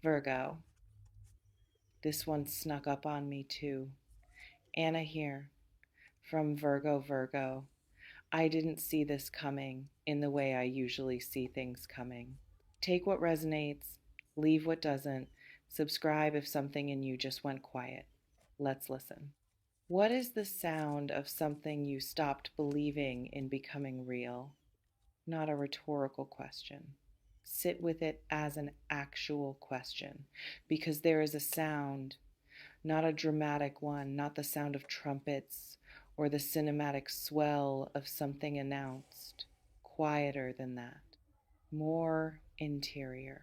Virgo. This one snuck up on me too. Anna here from Virgo. I didn't see this coming in the way I usually see things coming. Take what resonates, leave what doesn't, subscribe if something in you just went quiet. Let's listen. What is the sound of something you stopped believing in becoming real? Not a rhetorical question. Sit with it as an actual question because there is a sound, not a dramatic one, not the sound of trumpets or the cinematic swell of something announced. Quieter than that, more interior.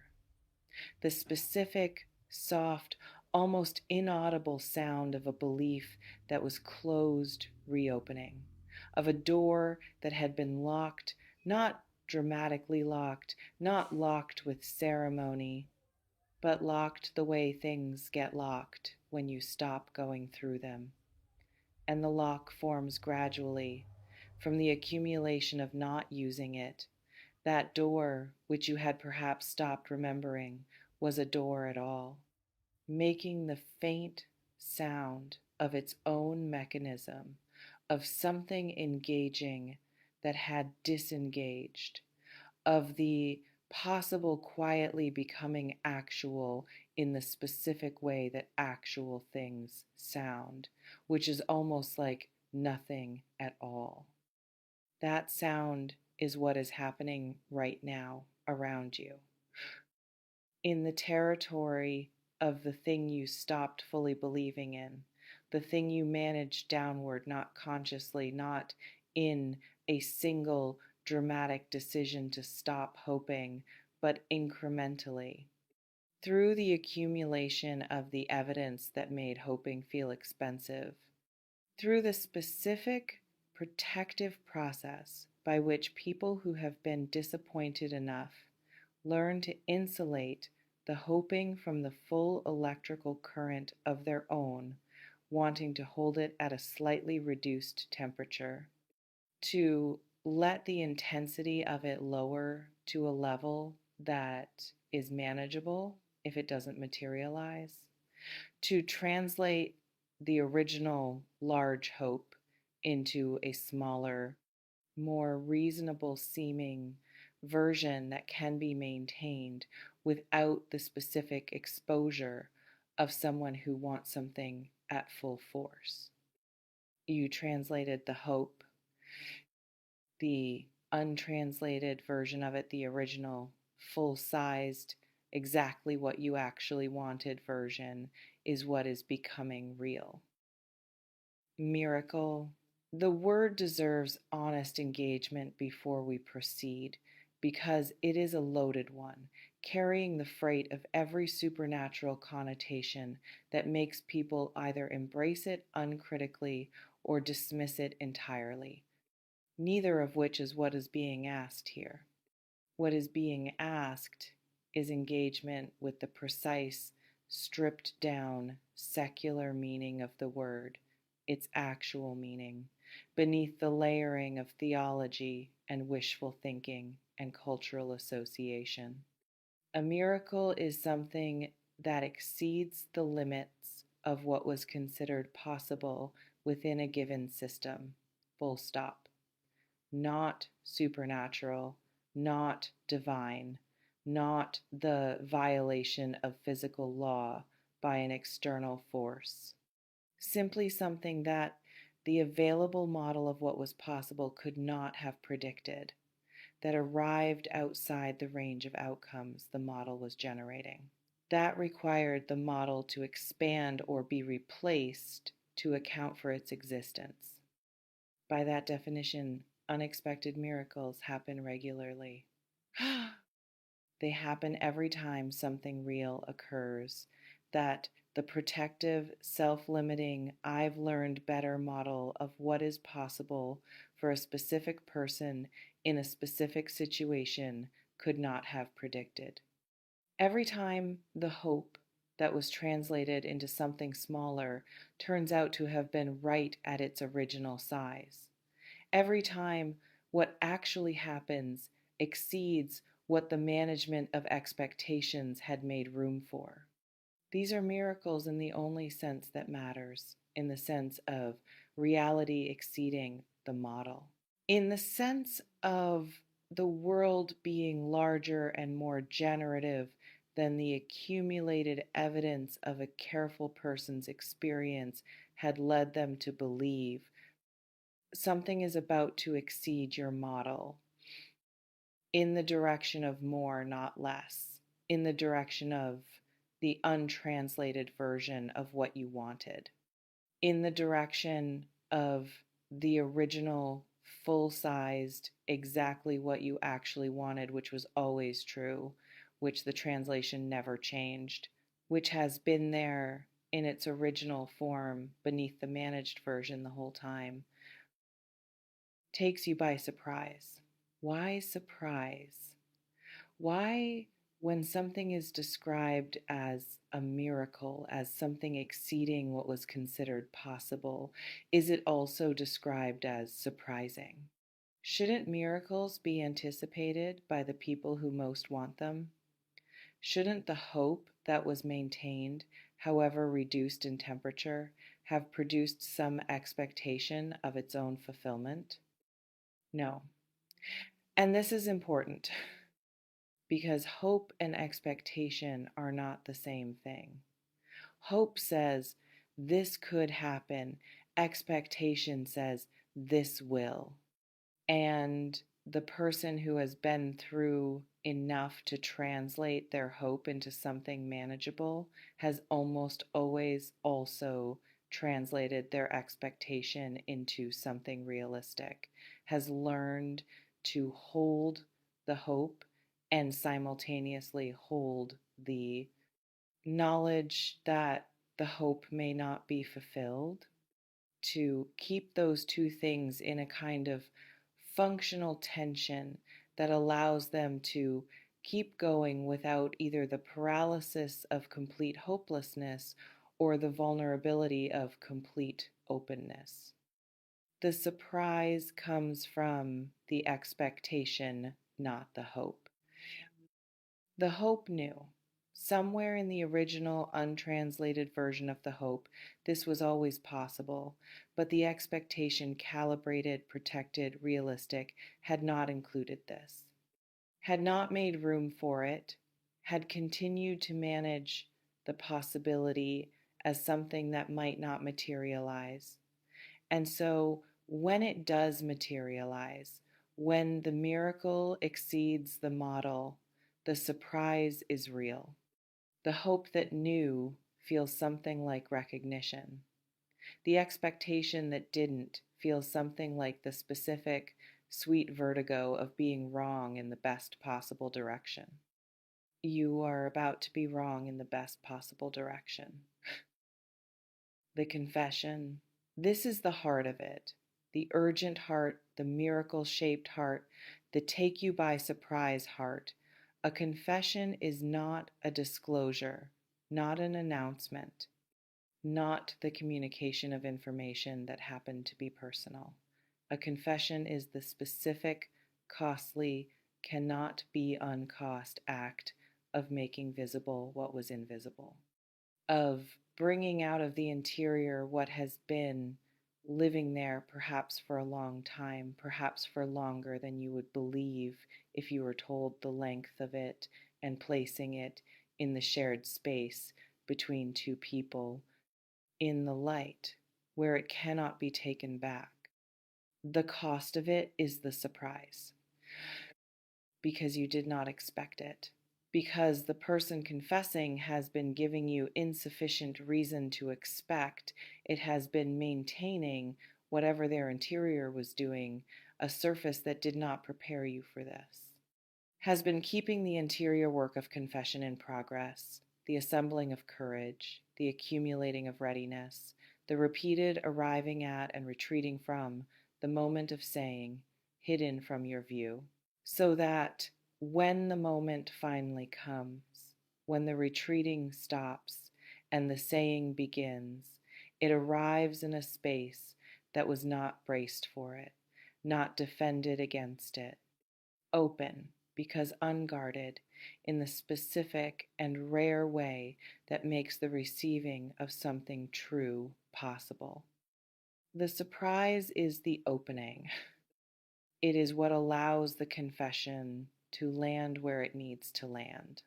The specific, soft, almost inaudible sound of a belief that was closed, reopening, of a door that had been locked, not dramatically locked, not locked with ceremony, but locked the way things get locked when you stop going through them. And the lock forms gradually from the accumulation of not using it. That door, which you had perhaps stopped remembering, was a door at all, making the faint sound of its own mechanism, of something engaging that had disengaged, of the possible quietly becoming actual in the specific way that actual things sound, which is almost like nothing at all. That sound is what is happening right now around you. In the territory of the thing you stopped fully believing in, the thing you managed downward, not consciously, not in a single dramatic decision to stop hoping, but incrementally. Through the accumulation of the evidence that made hoping feel expensive, through the specific protective process by which people who have been disappointed enough learn to insulate the hoping from the full electrical current of their own, wanting to hold it at a slightly reduced temperature, to let the intensity of it lower to a level that is manageable if it doesn't materialize, to translate the original large hope into a smaller, more reasonable seeming version that can be maintained without the specific exposure of someone who wants something at full force. You translated the hope, the untranslated version of it, the original full-sized, exactly what you actually wanted version is what is becoming real. Miracle. The word deserves honest engagement before we proceed because it is a loaded one, carrying the freight of every supernatural connotation that makes people either embrace it uncritically or dismiss it entirely, neither of which is what is being asked here. What is being asked is engagement with the precise, stripped down, secular meaning of the word, its actual meaning, beneath the layering of theology and wishful thinking and cultural association. A miracle is something that exceeds the limits of what was considered possible within a given system, full stop. Not supernatural, not divine, not the violation of physical law by an external force. Simply something that the available model of what was possible could not have predicted, that arrived outside the range of outcomes the model was generating. That required the model to expand or be replaced to account for its existence. By that definition, unexpected miracles happen regularly. They happen every time something real occurs, that the protective, self-limiting, I've learned better model of what is possible for a specific person in a specific situation could not have predicted. Every time the hope that was translated into something smaller turns out to have been right at its original size. Every time what actually happens exceeds what the management of expectations had made room for. These are miracles in the only sense that matters, in the sense of reality exceeding the model. In the sense of the world being larger and more generative than the accumulated evidence of a careful person's experience had led them to believe, something is about to exceed your model in the direction of more, not less, in the direction of the untranslated version of what you wanted, in the direction of the original, full sized, exactly what you actually wanted, which was always true, which the translation never changed, which has been there in its original form beneath the managed version the whole time, takes you by surprise. Why surprise? Why, when something is described as a miracle, as something exceeding what was considered possible, is it also described as surprising? Shouldn't miracles be anticipated by the people who most want them? Shouldn't the hope that was maintained, however reduced in temperature, have produced some expectation of its own fulfillment? No. And this is important because hope and expectation are not the same thing. Hope says this could happen, expectation says this will. And the person who has been through enough to translate their hope into something manageable has almost always also translated their expectation into something realistic, has learned to hold the hope and simultaneously hold the knowledge that the hope may not be fulfilled, to keep those two things in a kind of functional tension that allows them to keep going without either the paralysis of complete hopelessness or the vulnerability of complete openness. The surprise comes from the expectation, not the hope. The hope knew. Somewhere in the original untranslated version of the hope, this was always possible, but the expectation, calibrated, protected, realistic, had not included this, had not made room for it, had continued to manage the possibility as something that might not materialize. And so when it does materialize, when the miracle exceeds the model, the surprise is real. The hope that knew feels something like recognition. The expectation that didn't feels something like the specific, sweet vertigo of being wrong in the best possible direction. You are about to be wrong in the best possible direction. The confession. This is the heart of it. The urgent heart, the miracle-shaped heart, the take you by surprise heart. A confession is not a disclosure, not an announcement, not the communication of information that happened to be personal. A confession is the specific, costly, cannot be uncost act of making visible what was invisible, of bringing out of the interior what has been living there perhaps for a long time, perhaps for longer than you would believe if you were told the length of it, and placing it in the shared space between two people in the light where it cannot be taken back. The cost of it is the surprise because you did not expect it, because the person confessing has been giving you insufficient reason to expect. It has been maintaining whatever their interior was doing, a surface that did not prepare you for this, has been keeping the interior work of confession in progress, the assembling of courage, the accumulating of readiness, the repeated arriving at and retreating from the moment of saying, hidden from your view, so that when the moment finally comes, when the retreating stops and the saying begins, it arrives in a space that was not braced for it, not defended against it, open, because unguarded in the specific and rare way that makes the receiving of something true possible. The surprise is the opening. It is what allows the confession to land where it needs to land.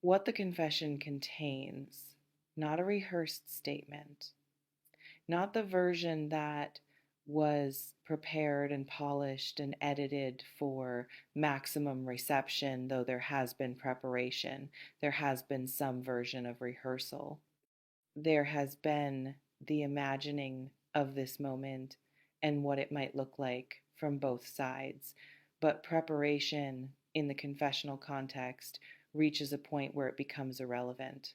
What the confession contains, not a rehearsed statement, not the version that was prepared and polished and edited for maximum reception, though there has been preparation, there has been some version of rehearsal. There has been the imagining of this moment and what it might look like from both sides. But preparation in the confessional context reaches a point where it becomes irrelevant,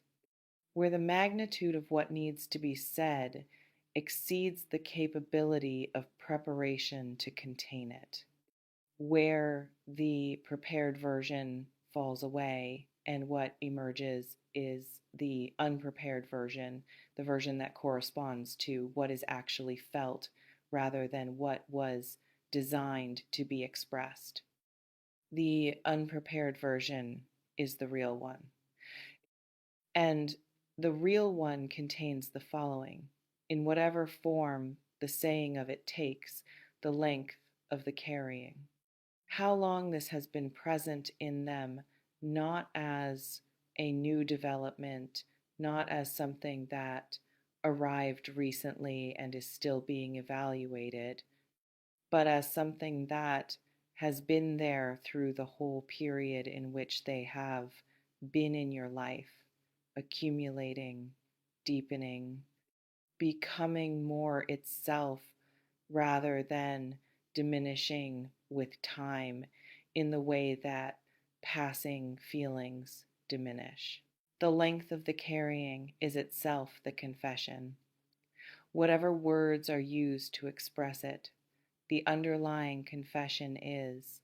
where the magnitude of what needs to be said exceeds the capability of preparation to contain it, where the prepared version falls away and what emerges is the unprepared version, the version that corresponds to what is actually felt rather than what was designed to be expressed. The unprepared version is the real one. And the real one contains the following: in whatever form the saying of it takes, the length of the carrying. How long this has been present in them, not as a new development, not as something that arrived recently and is still being evaluated, but as something that has been there through the whole period in which they have been in your life, accumulating, deepening, becoming more itself rather than diminishing with time in the way that passing feelings diminish. The length of the carrying is itself the confession. Whatever words are used to express it, the underlying confession is: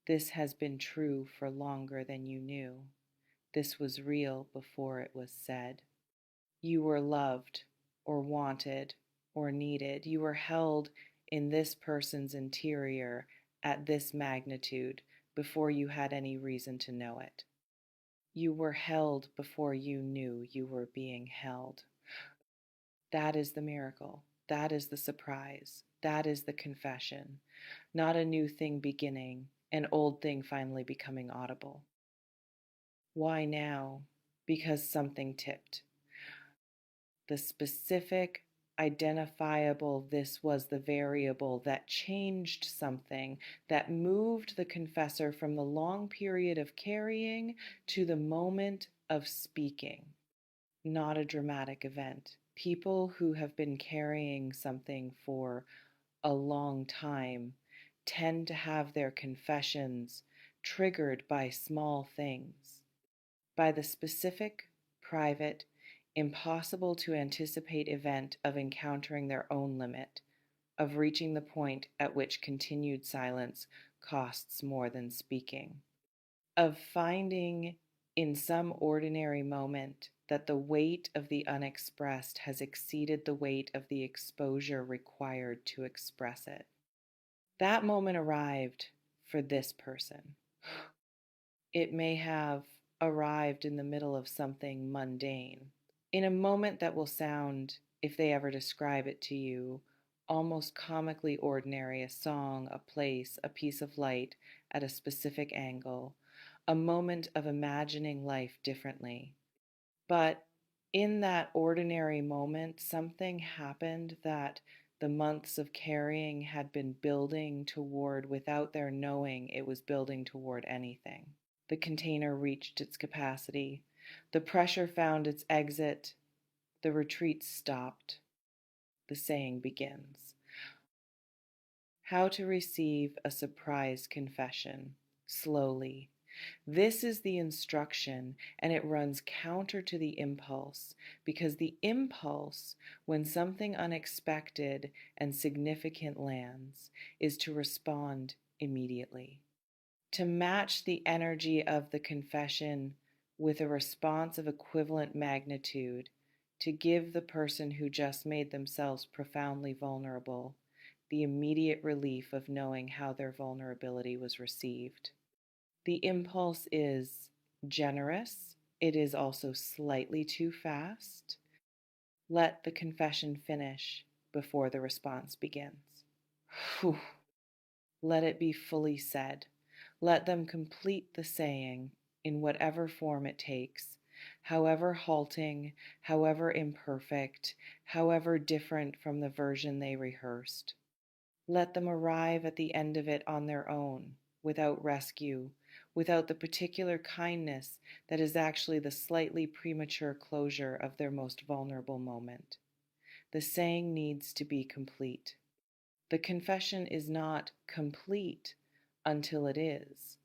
this has been true for longer than you knew. This was real before it was said. You were loved or wanted or needed. You were held in this person's interior at this magnitude before you had any reason to know it. You were held before you knew you were being held. That is the miracle. That is the surprise. That is the confession. Not a new thing beginning, an old thing finally becoming audible. Why now? Because something tipped. The specific, identifiable, this was the variable that changed something, that moved the confessor from the long period of carrying to the moment of speaking. Not a dramatic event. People who have been carrying something for a long time tend to have their confessions triggered by small things, by the specific, private, impossible to anticipate event of encountering their own limit, of reaching the point at which continued silence costs more than speaking, of finding in some ordinary moment that the weight of the unexpressed has exceeded the weight of the exposure required to express it. That moment arrived for this person. It may have arrived in the middle of something mundane, in a moment that will sound, if they ever describe it to you, almost comically ordinary: a song, a place, a piece of light at a specific angle, a moment of imagining life differently. But in that ordinary moment, something happened that the months of carrying had been building toward without their knowing it was building toward anything. The container reached its capacity. The pressure found its exit. The retreat stopped. The saying begins. How to receive a surprise confession, slowly. This is the instruction, and it runs counter to the impulse, because the impulse, when something unexpected and significant lands, is to respond immediately, to match the energy of the confession with a response of equivalent magnitude, to give the person who just made themselves profoundly vulnerable the immediate relief of knowing how their vulnerability was received. The impulse is generous. It is also slightly too fast. Let the confession finish before the response begins. Whew. Let it be fully said. Let them complete the saying in whatever form it takes, however halting, however imperfect, however different from the version they rehearsed. Let them arrive at the end of it on their own, without rescue, without the particular kindness that is actually the slightly premature closure of their most vulnerable moment. The saying needs to be complete. The confession is not complete until it is,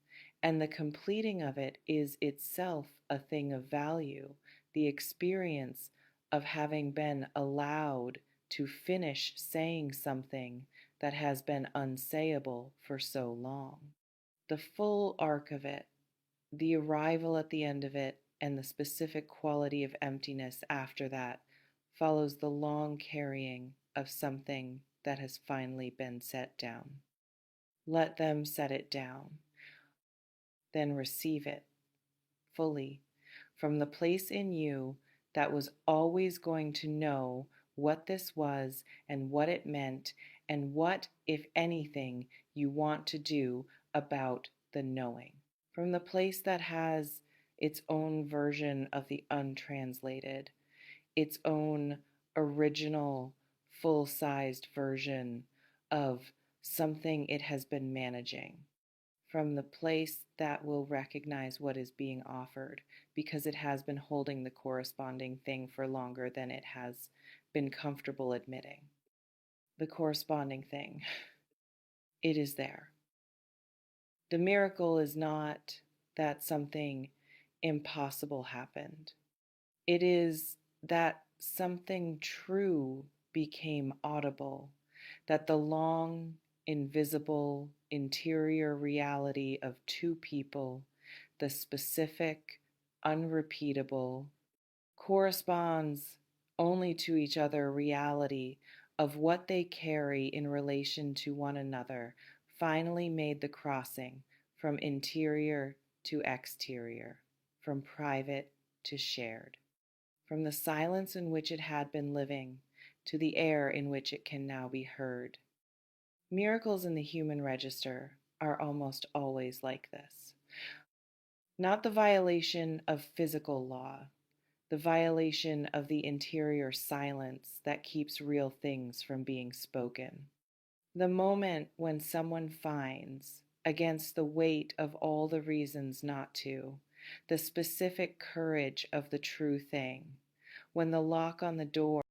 and the completing of it is itself a thing of value, the experience of having been allowed to finish saying something that has been unsayable for so long. The full arc of it, the arrival at the end of it, and the specific quality of emptiness after that follows the long carrying of something that has finally been set down. Let them set it down, then receive it fully from the place in you that was always going to know what this was and what it meant and what, if anything, you want to do about the knowing. From the place that has its own version of the untranslated, its own original full-sized version of something it has been managing, from the place that will recognize what is being offered because it has been holding the corresponding thing for longer than it has been comfortable admitting. The corresponding thing, it is there. The miracle is not that something impossible happened. It is that something true became audible, that the long, invisible, interior reality of two people, the specific, unrepeatable, corresponds only to each other reality of what they carry in relation to one another, finally made the crossing from interior to exterior, from private to shared, from the silence in which it had been living to the air in which it can now be heard. Miracles in the human register are almost always like this. Not the violation of physical law, the violation of the interior silence that keeps real things from being spoken. The moment when someone finds, against the weight of all the reasons not to, the specific courage of the true thing, when the lock on the door